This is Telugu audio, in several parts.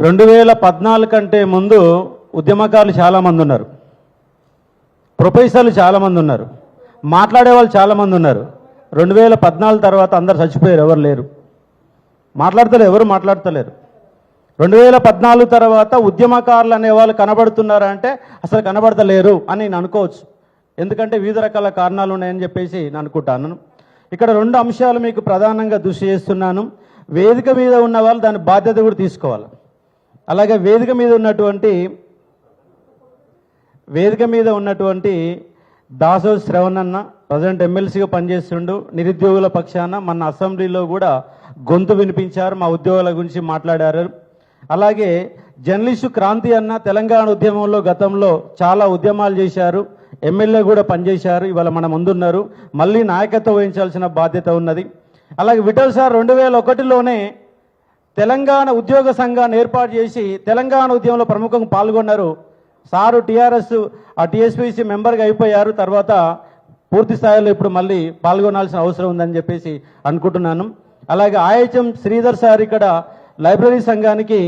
2014 కంటే ముందు ఉద్యమకారులు చాలామంది ఉన్నారు, ప్రొఫెసర్లు చాలామంది ఉన్నారు, మాట్లాడే వాళ్ళు చాలామంది ఉన్నారు. 2014 తర్వాత అందరు చచ్చిపోయారు, ఎవరు లేరు, మాట్లాడతలేరు, ఎవరు మాట్లాడతలేరు. 2014 తర్వాత ఉద్యమకారులు అనేవాళ్ళు కనబడుతున్నారా అంటే అసలు కనబడతలేరు అని నేను అనుకోవచ్చు. ఎందుకంటే వివిధ రకాల కారణాలు ఉన్నాయని చెప్పేసి నేను అనుకుంటాను. ఇక్కడ 2 అంశాలు మీకు ప్రధానంగా దృష్టి చేస్తున్నాను. వేదిక మీద ఉన్న వాళ్ళు దాని బాధ్యత కూడా తీసుకోవాలి. అలాగే వేదిక మీద ఉన్నటువంటి దాసో శ్రవణన్న ప్రజెంట్ ఎమ్మెల్సీగా పనిచేస్తుండు, నిరుద్యోగుల పక్షాన మన అసెంబ్లీలో కూడా గొంతు వినిపించారు, మా ఉద్యోగాల గురించి మాట్లాడారు. అలాగే జర్నలిస్టు క్రాంతి అన్న తెలంగాణ ఉద్యమంలో గతంలో చాలా ఉద్యమాలు చేశారు, ఎమ్మెల్యే కూడా పనిచేశారు, ఇవాళ మన ముందున్నారు, మళ్ళీ నాయకత్వం వహించాల్సిన బాధ్యత ఉన్నది. అలాగే విఠల్ సార్ 2001లోనే తెలంగాణ ఉద్యోగ సంఘాన్ని ఏర్పాటు చేసి తెలంగాణ ఉద్యమంలో ప్రముఖంగా పాల్గొన్నారు. సారు టీఎస్పీసీ మెంబర్గా అయిపోయారు, తర్వాత పూర్తి స్థాయిలో ఇప్పుడు మళ్ళీ పాల్గొనాల్సిన అవసరం ఉందని చెప్పేసి అనుకుంటున్నాను. అలాగే ఐహెచ్ఎం శ్రీధర్ సార్ ఇక్కడ లైబ్రరీ సంఘానికి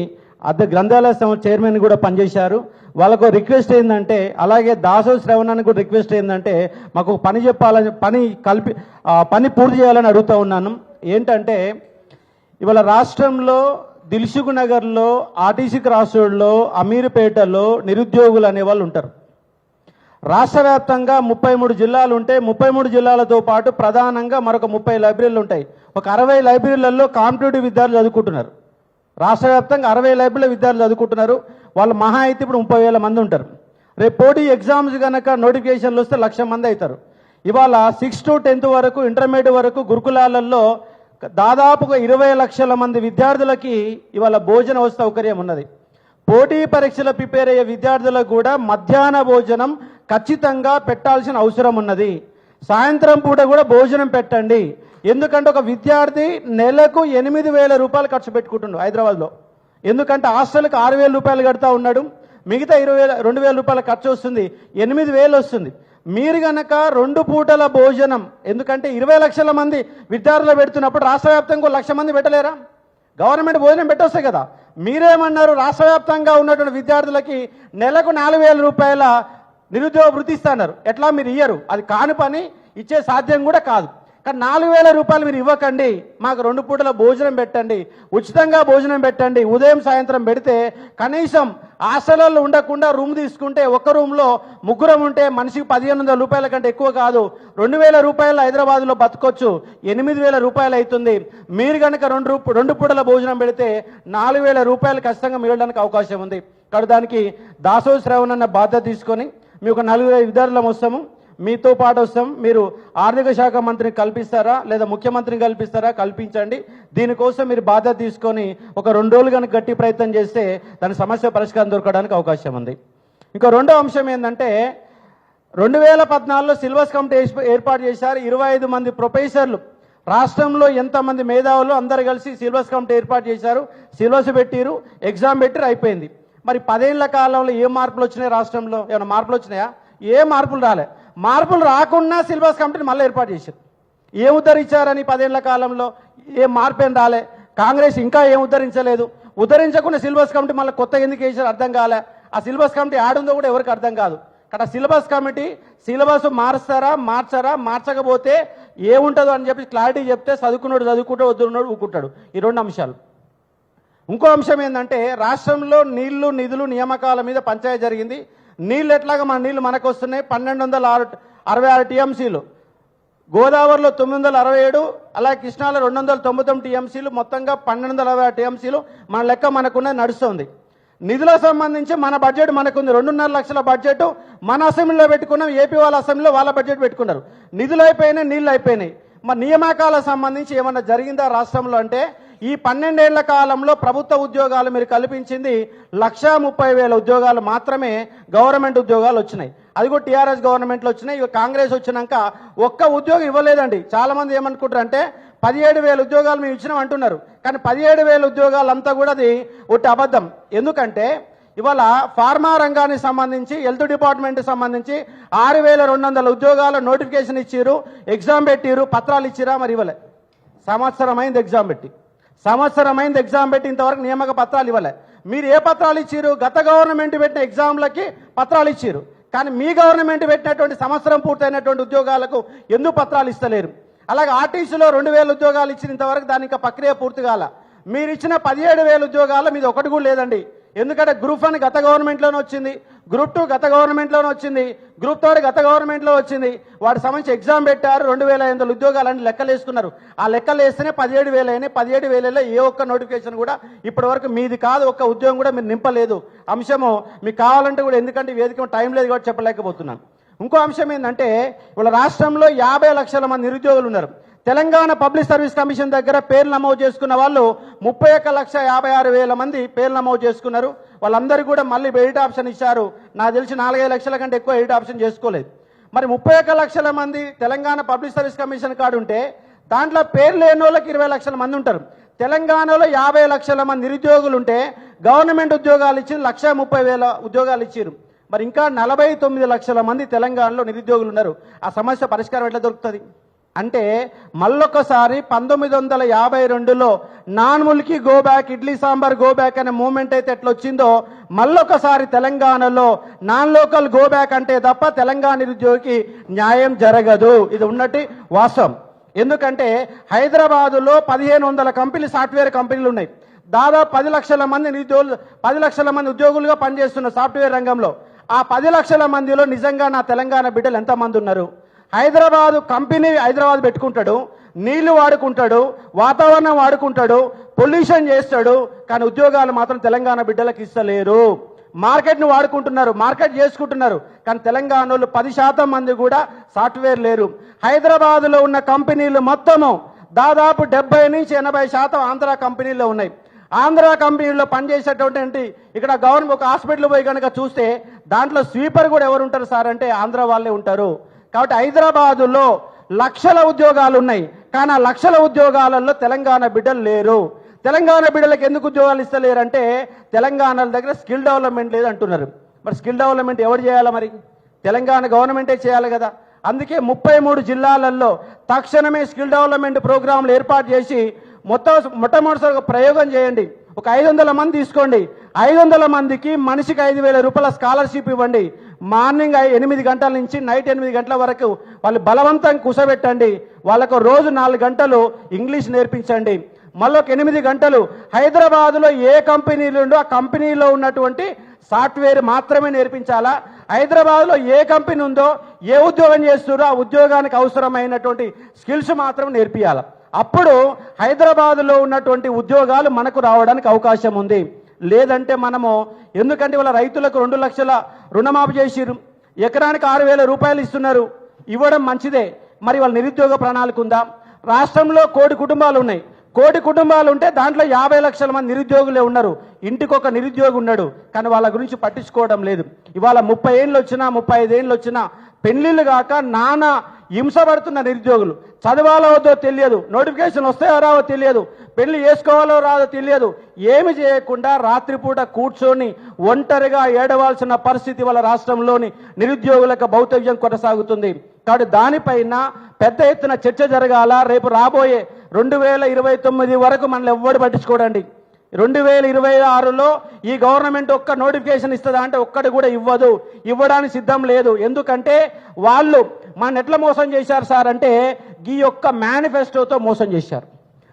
గ్రంథాలయ చైర్మన్ కూడా పనిచేశారు. వాళ్ళకు రిక్వెస్ట్ ఏంటంటే, అలాగే దాసో శ్రవణానికి కూడా రిక్వెస్ట్ ఏంటంటే, మాకు పని చెప్పాలని పని పూర్తి చేయాలని అడుగుతూ ఉన్నాను. ఏంటంటే ఇవాళ రాష్ట్రంలో దిల్సుఖ్ నగర్లో, ఆర్టీసీ క్రాస్ రోడ్లో, అమీర్పేటలో నిరుద్యోగులు అనేవాళ్ళు ఉంటారు. రాష్ట్ర వ్యాప్తంగా 33 జిల్లాలు ఉంటే 33 జిల్లాలతో పాటు ప్రధానంగా మరొక 30 లైబ్రరీలు ఉంటాయి. ఒక 60 లైబ్రరీలలో కాంపిటేటివ్ విద్యార్థులు చదువుకుంటున్నారు. రాష్ట్ర వ్యాప్తంగా 60 లైబ్రరీల విద్యార్థులు చదువుకుంటున్నారు. వాళ్ళు మహా అయితే ఇప్పుడు 30,000 మంది ఉంటారు. రేపు పోటీ ఎగ్జామ్స్ కనుక నోటిఫికేషన్లు వస్తే 1,00,000 మంది అవుతారు. ఇవాళ 6th to 10th వరకు, ఇంటర్మీడియట్ వరకు గురుకులాలలో దాదాపుగా 20 లక్షల మంది విద్యార్థులకి ఇవాళ భోజన సౌకర్యం ఉన్నది. పోటీ పరీక్షల ప్రిపేర్ అయ్యే విద్యార్థులకు కూడా మధ్యాహ్న భోజనం ఖచ్చితంగా పెట్టాల్సిన అవసరం ఉన్నది. సాయంత్రం పూట కూడా భోజనం పెట్టండి. ఎందుకంటే ఒక విద్యార్థి నెలకు 8,000 రూపాయలు ఖర్చు పెట్టుకుంటున్నాడు హైదరాబాద్లో. ఎందుకంటే హాస్టల్కి 6,000 రూపాయలు కడతా ఉన్నాడు, మిగతా 2,000 రూపాయల ఖర్చు వస్తుంది, 8,000 వస్తుంది. మీరు గనక 2 పూటల భోజనం, ఎందుకంటే 20 లక్షల మంది విద్యార్థులు పెడుతున్నప్పుడు రాష్ట్ర వ్యాప్తంగా 1,00,000 మంది పెట్టలేరా? గవర్నమెంట్ భోజనం పెట్టొస్తాయి కదా. మీరేమన్నారు, రాష్ట్ర వ్యాప్తంగా ఉన్నటువంటి విద్యార్థులకి నెలకు 4,000 రూపాయల నిరుద్యోగ వృత్తి ఇస్తున్నారు. ఎట్లా మీరు ఇయ్యరు, అది కాని పని, ఇచ్చే సాధ్యం కూడా కాదు. కానీ 4,000 రూపాయలు మీరు ఇవ్వకండి, మాకు 2 పూటల భోజనం పెట్టండి, ఉచితంగా భోజనం పెట్టండి. ఉదయం సాయంత్రం పెడితే కనీసం హాస్టల్లో ఉండకుండా రూమ్ తీసుకుంటే ఒక రూమ్లో 3 ఉంటే మనిషికి 1,500 రూపాయల కంటే ఎక్కువ కాదు, 2,000 రూపాయలు హైదరాబాద్లో బతకొచ్చు, 8,000 రూపాయలు అవుతుంది. మీరు కనుక 2 పూటల భోజనం పెడితే 4,000 రూపాయలు ఖచ్చితంగా మిగలడానికి అవకాశం ఉంది. కాబట్టి దానికి దాసో శ్రవణ్ అన్న బాధ్యత తీసుకొని మీ ఒక 4 విద్యార్థులం వస్తాము, మీతో పాటు వస్తాం. మీరు ఆర్థిక శాఖ మంత్రిని కల్పిస్తారా లేదా ముఖ్యమంత్రిని కల్పిస్తారా? కల్పించండి. దీనికోసం మీరు బాధ్యత తీసుకొని ఒక 2 రోజులు కనుక గట్టి ప్రయత్నం చేస్తే దాని సమస్య పరిష్కారం దొరకడానికి అవకాశం ఉంది. ఇంకో 2వ అంశం ఏంటంటే 2014లో సిలబస్ కమిటీ ఏర్పాటు చేశారు. 25 మంది ప్రొఫెసర్లు, రాష్ట్రంలో ఎంతమంది మేధావులు అందరు కలిసి సిలబస్ కమిటీ ఏర్పాటు చేశారు. సిలబస్ పెట్టిరు, ఎగ్జామ్ పెట్టిరు, అయిపోయింది. మరి 10 ఏళ్ల కాలంలో ఏ మార్పులు వచ్చినాయి? రాష్ట్రంలో ఏమైనా మార్పులు వచ్చినాయా? ఏ మార్పులు రాలే. మార్పులు రాకుండా సిలబస్ కమిటీని మళ్ళీ ఏర్పాటు చేశారు. ఏం ఉద్ధరించారని 10 ఏళ్ల కాలంలో? ఏ మార్పు ఏం రాలే. కాంగ్రెస్ ఇంకా ఏం ఉద్ధరించలేదు. ఉద్ధరించకుండా సిలబస్ కమిటీ మళ్ళీ కొత్త ఎందుకు వేసారు అర్థం కాలే. ఆ సిలబస్ కమిటీ ఆడుందో కూడా ఎవరికి అర్థం కాదు. అక్కడ సిలబస్ కమిటీ సిలబస్ మార్చకపోతే ఏముంటుందో అని చెప్పి క్లారిటీ చెప్తే చదువుకున్నాడు చదువుకుంటూ, వద్దున్నాడు ఊకుంటాడు. ఈ 2 అంశాలు. ఇంకో అంశం ఏంటంటే రాష్ట్రంలో నీళ్లు, నిధులు, నియామకాల మీద పంచాయతీ జరిగింది. నీళ్ళు ఎట్లాగా మన నీళ్లు మనకు వస్తున్నాయి. 1,266 టీఎంసీలు, గోదావరిలో 967, అలాగే కృష్ణాలో 299 టీఎంసీలు, మొత్తంగా 1,260 టీఎంసీలు మన లెక్క మనకున్నది నడుస్తుంది. నిధులకు సంబంధించి మన బడ్జెట్ మనకుంది, 2.5 లక్షల బడ్జెట్ మన అసెంబ్లీలో పెట్టుకున్నాం. ఏపీ వాళ్ళ అసెంబ్లీలో వాళ్ళ బడ్జెట్ పెట్టుకున్నారు. నిధులు అయిపోయినాయి, నీళ్ళు అయిపోయినాయి. మరి నియామకాలకు సంబంధించి ఏమన్నా జరిగిందా రాష్ట్రంలో అంటే ఈ 12 ఏళ్ల కాలంలో ప్రభుత్వ ఉద్యోగాలు మీరు కల్పించింది 1,30,000 ఉద్యోగాలు మాత్రమే గవర్నమెంట్ ఉద్యోగాలు వచ్చినాయి. అది కూడా టీఆర్ఎస్ గవర్నమెంట్లో వచ్చినాయి. ఇక కాంగ్రెస్ వచ్చినాక ఒక్క ఉద్యోగం ఇవ్వలేదండి. చాలా మంది ఏమనుకుంటారు అంటే 17,000 ఉద్యోగాలు మేము ఇచ్చినాం అంటున్నారు. కానీ 17,000 ఉద్యోగాలు అంతా కూడా అది ఒకటి అబద్ధం. ఎందుకంటే ఇవాళ ఫార్మా రంగానికి సంబంధించి, హెల్త్ డిపార్ట్మెంట్ సంబంధించి 6,200 ఉద్యోగాల నోటిఫికేషన్ ఇచ్చిరు, ఎగ్జామ్ పెట్టిరు, పత్రాలు ఇచ్చిరా? మరి ఇవ్వలే. సంవత్సరం అయింది ఎగ్జామ్ పెట్టి ఇంతవరకు నియామక పత్రాలు ఇవ్వలే. మీరు ఏ పత్రాలు ఇచ్చారు? గత గవర్నమెంట్ పెట్టిన ఎగ్జామ్లకి పత్రాలు ఇచ్చారు, కానీ మీ గవర్నమెంట్ పెట్టినటువంటి సంవత్సరం పూర్తయినటువంటి ఉద్యోగాలకు ఎందుకు పత్రాలు ఇస్తలేరు? అలాగే ఆర్టీసీలో 2000 ఉద్యోగాలు ఇచ్చిన ఇంతవరకు దాని ఇంకా ప్రక్రియ పూర్తి కాల. మీరు ఇచ్చిన 17,000 ఉద్యోగాలు మీది ఒకటి కూడా లేదండి. ఎందుకంటే గ్రూప్ 1 గత గవర్నమెంట్లోనే వచ్చింది, గ్రూప్ 2 గత గవర్నమెంట్లోనే వచ్చింది, గ్రూప్ 3 గత గవర్నమెంట్లో వచ్చింది. వాటి సంబంధించి ఎగ్జామ్ పెట్టారు, 2,500 ఉద్యోగాలని లెక్కలు వేసుకున్నారు. ఆ లెక్కలు వేస్తేనే 17,000 అయినాయి. 17,000లో ఏ ఒక్క నోటిఫికేషన్ కూడా ఇప్పటి వరకు మీది కాదు, ఒక్క ఉద్యోగం కూడా మీరు నింపలేదు. అంశము మీకు కావాలంటే కూడా, ఎందుకంటే వేదిక టైం లేదు కాబట్టి చెప్పలేకపోతున్నాను. ఇంకో అంశం ఏంటంటే, ఇవాళ రాష్ట్రంలో 50 లక్షల మంది నిరుద్యోగులు ఉన్నారు. తెలంగాణ పబ్లిక్ సర్వీస్ కమిషన్ దగ్గర పేర్లు నమోదు చేసుకున్న వాళ్ళు 31,56,000 మంది పేర్లు నమోదు చేసుకున్నారు. వాళ్ళందరూ కూడా మళ్ళీ ఎడిట్ ఆప్షన్ ఇచ్చారు. నాకు తెలిసి 4-5 లక్షల కంటే ఎక్కువ ఎడిట్ ఆప్షన్ చేసుకోలేదు. మరి 31 లక్షల మంది Telangana public service commission card ఉంటే దాంట్లో పేర్లు లేని వాళ్ళకి 20 లక్షల మంది ఉంటారు. తెలంగాణలో 50 లక్షల మంది నిరుద్యోగులు ఉంటే గవర్నమెంట్ ఉద్యోగాలు ఇచ్చి 1,30,000 ఉద్యోగాలు ఇచ్చారు. మరి ఇంకా 49 లక్షల మంది తెలంగాణలో నిరుద్యోగులు ఉన్నారు. ఆ సమస్య పరిష్కారం ఎట్లా దొరుకుతుంది అంటే, మళ్ళొకసారి 1952లో non mulki go back, idli sambar go back అనే మూమెంట్ అయితే ఎట్లా వచ్చిందో, మళ్ళొకసారి తెలంగాణలో నాన్ లోకల్ గో బ్యాక్ అంటే తప్ప తెలంగాణ నిరుద్యోగికి న్యాయం జరగదు. ఇది ఉన్నట్టు వాస్తవం. ఎందుకంటే హైదరాబాదులో 1,500 కంపెనీలు, సాఫ్ట్వేర్ కంపెనీలు ఉన్నాయి. దాదాపు 10 లక్షల మంది నిరుద్యోగులు, 10 లక్షల మంది ఉద్యోగులుగా పనిచేస్తున్న సాఫ్ట్వేర్ రంగంలో. ఆ 10 లక్షల మందిలో నిజంగా నా తెలంగాణ బిడ్డలు ఎంతమంది ఉన్నారు? హైదరాబాదు కంపెనీ హైదరాబాద్ పెట్టుకుంటాడు, నీళ్లు వాడుకుంటాడు, వాతావరణం వాడుకుంటాడు, పొల్యూషన్ చేస్తాడు, కానీ ఉద్యోగాలు మాత్రం తెలంగాణ బిడ్డలకు ఇస్తలేరు. మార్కెట్ను వాడుకుంటున్నారు, మార్కెట్ చేసుకుంటున్నారు, కానీ తెలంగాణలో 10% మంది కూడా సాఫ్ట్వేర్ లేరు. హైదరాబాదులో ఉన్న కంపెనీలు మొత్తము దాదాపు 70 నుంచి 80% ఆంధ్ర కంపెనీల్లో ఉన్నాయి. ఆంధ్ర కంపెనీలో పనిచేసేటువంటి ఇక్కడ గవర్నమెంట్ ఒక హాస్పిటల్ పోయి కనుక చూస్తే దాంట్లో స్వీపర్ కూడా ఎవరు ఉంటారు సార్ అంటే ఆంధ్ర వాళ్ళే ఉంటారు. కాబట్టి హైదరాబాదులో లక్షల ఉద్యోగాలు ఉన్నాయి, కానీ ఆ లక్షల ఉద్యోగాలలో తెలంగాణ బిడ్డలు లేరు. తెలంగాణ బిడ్డలకు ఎందుకు ఉద్యోగాలు ఇస్తలేరంటే తెలంగాణ దగ్గర స్కిల్ డెవలప్మెంట్ లేదు అంటున్నారు. మరి స్కిల్ డెవలప్మెంట్ ఎవరు చేయాలి? మరి తెలంగాణ గవర్నమెంటే చేయాలి కదా. అందుకే 33 జిల్లాలలో తక్షణమే స్కిల్ డెవలప్మెంట్ ప్రోగ్రాంలు ఏర్పాటు చేసి మొట్టమొదటిసారి ప్రయోగం చేయండి. ఒక 500 మంది తీసుకోండి, 500 మందికి మనిషికి 5,000 రూపాయల స్కాలర్షిప్ ఇవ్వండి. మార్నింగ్ 8 గంటల నుంచి నైట్ 8 గంటల వరకు వాళ్ళు బలవంతంగా కూర్చోబెట్టండి. వాళ్ళకు రోజు 4 గంటలు ఇంగ్లీష్ నేర్పించండి. మళ్ళీ ఒక 8 గంటలు హైదరాబాద్లో ఏ కంపెనీలు ఉందో ఆ కంపెనీలో ఉన్నటువంటి సాఫ్ట్వేర్ మాత్రమే నేర్పించాలా. హైదరాబాద్లో ఏ కంపెనీ ఉందో, ఏ ఉద్యోగం చేస్తారో ఆ ఉద్యోగానికి అవసరమైనటువంటి స్కిల్స్ మాత్రం నేర్పియాలి. అప్పుడు హైదరాబాద్లో ఉన్నటువంటి ఉద్యోగాలు మనకు రావడానికి అవకాశం ఉంది. లేదంటే మనము, ఎందుకంటే వాళ్ళ రైతులకు 2 లక్షల రుణమాఫీ చేసిరు, ఎకరానికి 6,000 రూపాయలు ఇస్తున్నారు, ఇవ్వడం మంచిదే. మరి వాళ్ళ నిరుద్యోగ ప్రణాళిక ఉందా? రాష్ట్రంలో 1 కోటి కుటుంబాలు ఉన్నాయి. 1 కోటి కుటుంబాలు ఉంటే దాంట్లో 50 లక్షల మంది నిరుద్యోగులే ఉన్నారు. ఇంటికి ఒక నిరుద్యోగి ఉన్నాడు, కానీ వాళ్ళ గురించి పట్టించుకోవడం లేదు. ఇవాళ 30 ఏళ్ళు వచ్చినా 35 ఏళ్ళు వచ్చినా పెళ్లిళ్ళు కాక నానా హింసపడుతున్న నిరుద్యోగులు. చదవాలో వద్దో తెలియదు, నోటిఫికేషన్ వస్తాయో రావో తెలియదు, పెళ్లి చేసుకోవాలో రాదో తెలియదు. ఏమి చేయకుండా రాత్రిపూట కూర్చొని ఒంటరిగా ఏడవాల్సిన పరిస్థితి వాళ్ళ రాష్ట్రంలోని నిరుద్యోగులకు భౌతవ్యం కొనసాగుతుంది. కాబట్టి దానిపైన పెద్ద ఎత్తున చర్చ జరగాల. రేపు రాబోయే 2029 వరకు మనల్ని ఎవ్వడు పట్టించుకోడండి. 2026లో ఈ గవర్నమెంట్ ఒక్క నోటిఫికేషన్ ఇస్తుందా అంటే ఒక్కటి కూడా ఇవ్వదు, ఇవ్వడానికి సిద్ధం లేదు. ఎందుకంటే వాళ్ళు మన ఎట్లా మోసం చేశారు సార్ అంటే ఈ యొక్క మేనిఫెస్టోతో మోసం చేశారు.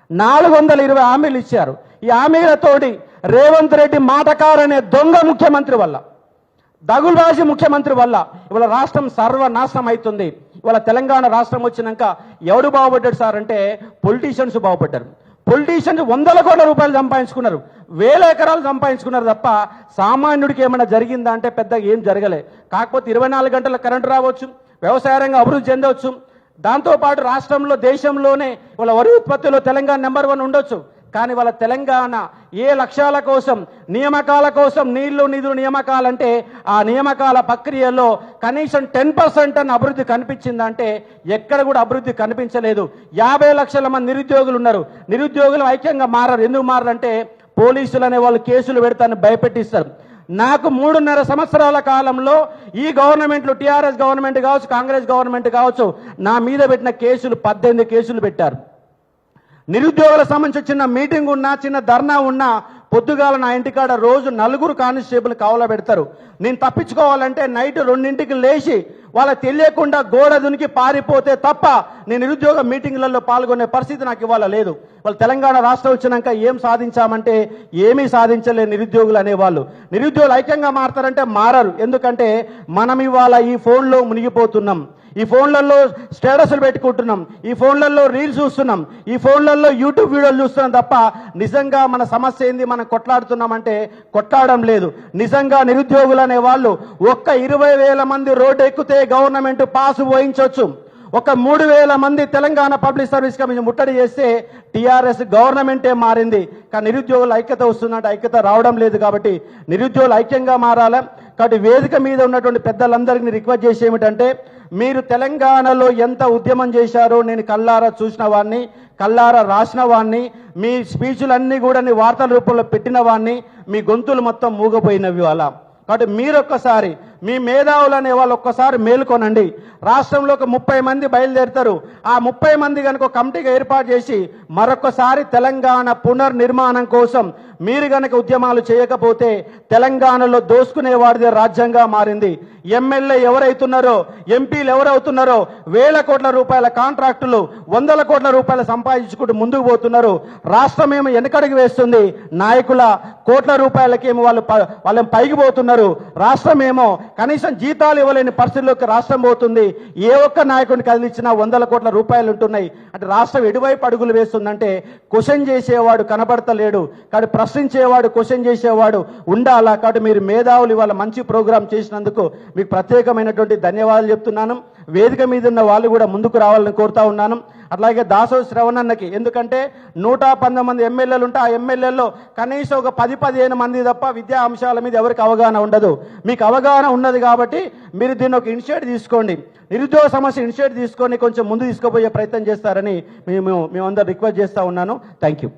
420 హామీలు ఇచ్చారు. ఈ హామీలతోటి రేవంత్ రెడ్డి మాటకారనే దొంగ ముఖ్యమంత్రి వల్ల, దగులుబాజీ ముఖ్యమంత్రి వల్ల ఇవాళ రాష్ట్రం సర్వనాశనం అవుతుంది. ఇవాళ తెలంగాణ రాష్ట్రం వచ్చినాక ఎవడు బాగుపడ్డాడు సార్ అంటే పొలిటీషియన్స్ బాగుపడ్డారు. పొలిటీషియన్స్ 100 కోట్ల రూపాయలు సంపాదించుకున్నారు, 1000 ఎకరాలు సంపాదించుకున్నారు తప్ప సామాన్యుడికి ఏమైనా జరిగిందా అంటే పెద్దగా ఏం జరగలే. కాకపోతే 24 గంటల కరెంటు రావచ్చు, వ్యవసాయ రంగం అభివృద్ధి చెందవచ్చు, దాంతోపాటు రాష్ట్రంలో దేశంలోనే వాళ్ళ వరి ఉత్పత్తిలో తెలంగాణ నెంబర్ 1 ఉండొచ్చు. కానీ వాళ్ళ తెలంగాణ ఏ లక్ష్యాల కోసం, నియామకాల కోసం, నీళ్లు నిధులు నియామకాలంటే ఆ నియామకాల ప్రక్రియలో కనీసం 10% అని అభివృద్ధి కనిపించిందంటే ఎక్కడ కూడా అభివృద్ధి కనిపించలేదు. 50 లక్షల మంది నిరుద్యోగులు ఉన్నారు. నిరుద్యోగులు ఐక్యంగా మారారు. ఎందుకు మారారంటే పోలీసులు అనే వాళ్ళు కేసులు పెడతాను భయపెట్టిస్తారు. నాకు 3.5 సంవత్సరాల కాలంలో ఈ గవర్నమెంట్లు, టీఆర్ఎస్ గవర్నమెంట్ కావచ్చు, కాంగ్రెస్ గవర్నమెంట్ కావచ్చు, నా మీద పెట్టిన కేసులు 18 కేసులు పెట్టారు. నిరుద్యోగుల సంబంధించి చిన్న మీటింగ్ ఉన్నా, చిన్న ధర్నా ఉన్నా పొద్దుగాల నా ఇంటికాడ రోజు 4 కానిస్టేబుల్ కావలా పెడతారు. నేను తప్పించుకోవాలంటే నైట్ 2ంటికి లేచి వాళ్ళకి తెలియకుండా గోడ దునికి పారిపోతే తప్ప నేను నిరుద్యోగ మీటింగ్లలో పాల్గొనే పరిస్థితి నాకు ఇవాళ లేదు. వాళ్ళు తెలంగాణ రాష్ట్రం వచ్చినాక ఏం సాధించామంటే ఏమీ సాధించలే నిరుద్యోగులు అనేవాళ్ళు. నిరుద్యోగులు ఐక్యంగా మారతారంటే మారరు. ఎందుకంటే మనం ఇవాళ ఈ ఫోన్లో మునిగిపోతున్నాం, ఈ ఫోన్లలో స్టేటస్లు పెట్టుకుంటున్నాం, ఈ ఫోన్లలో రీల్స్ చూస్తున్నాం, ఈ ఫోన్లలో యూట్యూబ్ వీడియోలు చూస్తున్నాం తప్ప నిజంగా మన సమస్య ఏంది మనం కొట్లాడుతున్నామంటే కొట్లాడడం లేదు. నిజంగా నిరుద్యోగులు అనే వాళ్ళు ఒక్క 20,000 మంది రోడ్డు ఎక్కితే గవర్నమెంట్ పాస్ పోయించవచ్చు. ఒక 3,000 మంది తెలంగాణ పబ్లిక్ సర్వీస్ కమిషన్ ముట్టడి చేస్తే టీఆర్ఎస్ గవర్నమెంటే మారింది. కానీ నిరుద్యోగుల ఐక్యత వస్తుందంటే ఐక్యత రావడం లేదు. కాబట్టి నిరుద్యోగులు ఐక్యంగా మారాలి. కాబట్టి వేదిక మీద ఉన్నటువంటి పెద్దలందరికీ రిక్వెస్ట్ చేసి ఏమిటంటే, మీరు తెలంగాణలో ఎంత ఉద్యమం చేశారో నేను కల్లారా చూసిన వాడిని, కల్లారా రాసిన వాడిని, మీ స్పీచ్లన్నీ కూడా వార్తల రూపంలో పెట్టిన వాడిని, మీ గొంతులు మొత్తం మూగపోయినవి అలా. కాబట్టి మీరొక్కసారి మీ మేధావులు అనే వాళ్ళు ఒక్కసారి మేలుకొనండి. రాష్ట్రంలో ఒక 30 మంది బయలుదేరుతారు. ఆ 30 మంది కనుక కమిటీగా ఏర్పాటు చేసి మరొకసారి తెలంగాణ పునర్నిర్మాణం కోసం మీరు గనక ఉద్యమాలు చేయకపోతే తెలంగాణలో దోసుకునేవాడిదే రాజ్యంగా మారింది. ఎమ్మెల్యే ఎవరైతున్నారో, ఎంపీలు ఎవరవుతున్నారో 1,000 కోట్ల రూపాయల కాంట్రాక్టులు, 100 కోట్ల రూపాయలు సంపాదించుకుంటూ ముందుకు పోతున్నారు. రాష్ట్రం ఏమో వెనకడుగు వేస్తుంది, నాయకుల కోట్ల రూపాయలకేమో వాళ్ళని పైకి పోతున్నారు. రాష్ట్రం ఏమో కనీసం జీతాలు ఇవ్వలేని పరిస్థితుల్లోకి రాష్ట్రం పోతుంది. ఏ ఒక్క నాయకుడిని కదిలించినా 100 కోట్ల రూపాయలు ఉంటున్నాయి. అంటే రాష్ట్రం ఎటువైపు అడుగులు వేస్తుందంటే క్వశ్చన్ చేసేవాడు కనబడతలేడు. కాబట్టి ప్రశ్నించేవాడు, క్వశ్చన్ చేసేవాడు ఉండాలా. కాబట్టి మీరు మేధావులు ఇవాళ మంచి ప్రోగ్రాం చేసినందుకు మీకు ప్రత్యేకమైనటువంటి ధన్యవాదాలు చెప్తున్నాను. వేదిక మీద ఉన్న వాళ్ళు కూడా ముందుకు రావాలని కోరుతా ఉన్నాను. అట్లాగే దాసోజు శ్రవణన్నకి, ఎందుకంటే 119 ఎమ్మెల్యేలు ఉంటే ఆ ఎమ్మెల్యేల్లో కనీసం ఒక 10-15 మంది తప్ప విద్యా అంశాల మీద ఎవరికి అవగాహన ఉండదు. మీకు అవగాహన ఉన్నది కాబట్టి మీరు దీన్ని ఒక ఇనిషియేటివ్ తీసుకోండి. నిరుద్యోగ సమస్య ఇనిషియేటివ్ తీసుకొని కొంచెం ముందు తీసుకుపోయే ప్రయత్నం చేస్తారని మేమందరూ రిక్వెస్ట్ చేస్తా ఉన్నాను. Thank you.